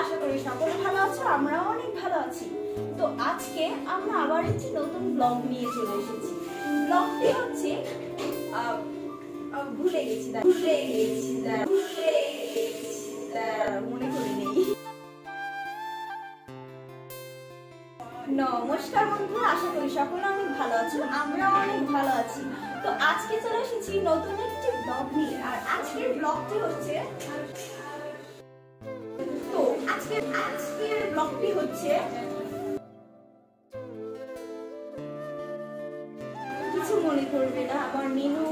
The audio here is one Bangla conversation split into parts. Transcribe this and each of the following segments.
আশা করি সকলে ভালো আছো, আমরাও অনেক ভালো আছি। তো আজকে আমরা আবার একটি নতুন ব্লগ নিয়ে চলে এসেছি। ব্লগটি হচ্ছে ভুলে গেছি মনে করে নেই। নমস্কার বন্ধুরা, আশা করি সকলে অনেক ভালো আছো, আমরাও অনেক ভালো আছি। তো আজকে চলে এসেছি নতুন একটি ব্লগ নিয়ে। আর আজকের ব্লগটি হচ্ছে কিছু মনে করবে না, আমার মিনু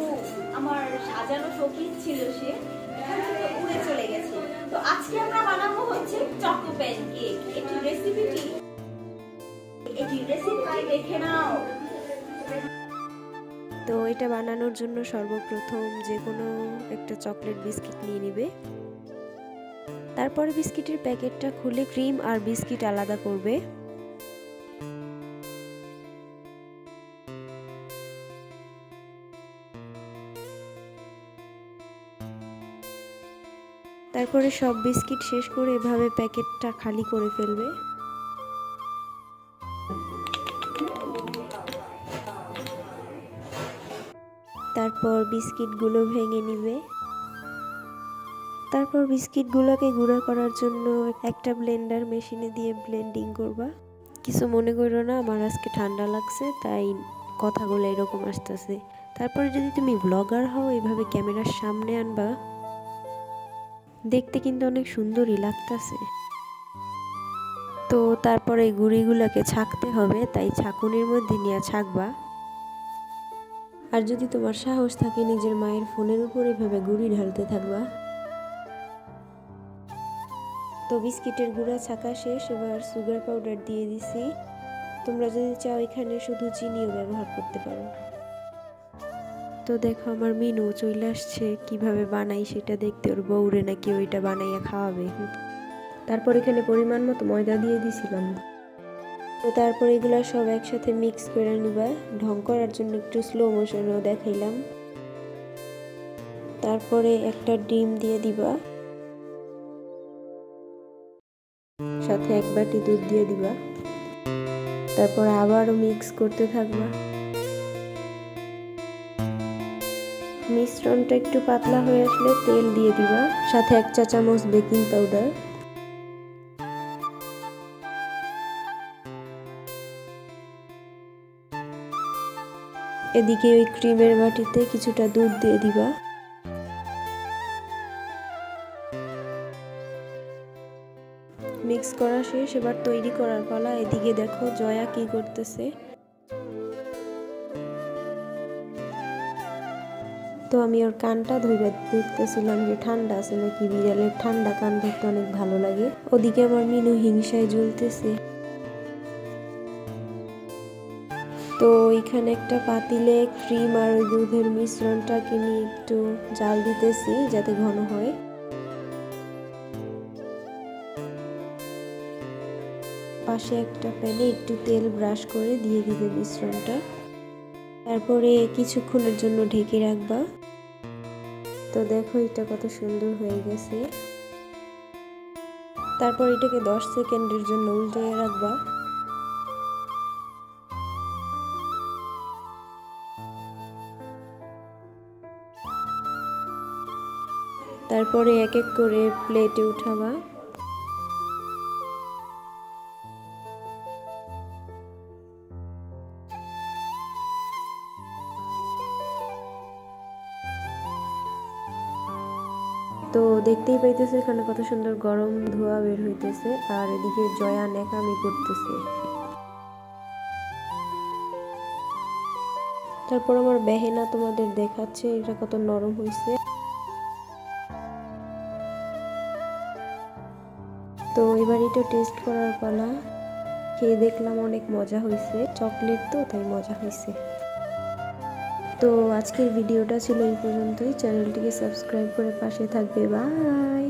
আমার সাজানো শৌখিন ছিল, সে উড়ে চলে গেছে। তো আজকে আমরা বানাবো হচ্ছে চকো প্যানকেক। এটি রেসিপিটি দেখে নাও। তো এটা বানানোর জন্য সর্বপ্রথম যে কোনো একটা চকলেট বিস্কিট নিয়ে নিবে। তারপরে বিস্কিটের প্যাকেটটা খুলে ক্রিম আর বিস্কিট আলাদা করবে। তারপরে সব বিস্কিট শেষ করে এভাবে প্যাকেটটা খালি করে ফেলবে। তারপর বিস্কিটগুলো ভেঙে নিবে। তারপর বিস্কিটগুলোকে গুঁড়া করার জন্য একটা ব্লেন্ডার মেশিনে দিয়ে ব্লেন্ডিং করবা। কিছু মনে করো না, আমার আজকে ঠান্ডা লাগছে তাই কথাগুলো এরকম আসতেছে। তারপরে যদি তুমি ব্লগার হও, এইভাবে ক্যামেরার সামনে আনবা, দেখতে কিন্তু অনেক সুন্দরই লাগতেছে। তো তারপরে এই গুঁড়িগুলোকে ছাকতে হবে, তাই ছাঁকুনির মধ্যে নিয়ে ছাকবা। আর যদি তোমার সাহস থাকে, নিজের মায়ের ফোনের উপর এভাবে গুঁড়ি ঢালতে থাকবা। তো বিস্কিটের গুঁড়া ছাকা শেষ, এবার সুগার পাউডার দিয়ে দিছি। তোমরা যদি চাও এখানে শুধু চিনিও ব্যবহার করতে পারো। তো দেখো আমার মিনু চলে আসছে, কিভাবে বানাই সেটা দেখতে। ওর বউরে নাকি ওইটা বানাইয়া খাওয়াবে। তারপর এখানে পরিমাণ মতো ময়দা দিয়ে দিছিলাম। তো তারপর এগুলা সব একসাথে মিক্স করে নিবা। ঢং করার জন্য একটু স্লো মোশনেও দেখাইলাম। তারপরে একটা ডিম দিয়ে দিবা, সাথে এক বাটি দুধ দিয়ে দিবা। তারপর আবারও মিক্স করতে থাকবা। মিশ্রণটা একটু পাতলা হয়ে আসলে তেল দিয়ে দিবা, সাথে 1 চা চামচ বেকিং পাউডার। এদিকে ওই ক্রিমের বাটিতে কিছুটা দুধ দিয়ে দিবা। মিক্স করা শেষ, এবার তৈরি করার পালা। এদিকে দেখো জয়া কি করতেছে। তো আমি ওর কানটা ধরে দেখতেছিলাম যে ঠান্ডা আছে নাকি। বিড়ালের ঠান্ডা কান ধরতে অনেক ভালো লাগে। ওদিকে আমার মিনু হিংসায় জ্বলতেছে। তো এখানে একটা পাতিলে ক্রিম আর দুধের মিশ্রণটাকে নিয়ে একটু জাল দিতেছি যাতে ঘন হয়। পাশে একটা প্যানে একটু তেল ব্রাশ করে দিয়ে দিবে মিশ্রণটা। তারপরে কিছুক্ষণের জন্য ঢেকে রাখবা। তো দেখো এটা কত সুন্দর হয়ে গেছে। তারপর এটাকে 10 সেকেন্ডের জন্য উল্টে রাখবা। তারপরে এক এক করে প্লেটে উঠাবা। তো দেখতেই পাইতেছে এখানে কত সুন্দর গরম ধোঁয়া বের হইতেছে, আর এদিকে জয়া ন্যাকামি করতেছে। তারপর আমার বেহেনা তোমাদের দেখাচ্ছে এটা কত নরম হয়েছে। তো এবার এটা টেস্ট করার পালা। খেয়ে দেখলাম অনেক মজা হয়েছে, চকলেট তো তাই মজা হয়েছে। তো আজকের ভিডিওটা ছিল এই পর্যন্তই। চ্যানেলটিকে সাবস্ক্রাইব করে পাশে থাকবে। বাই।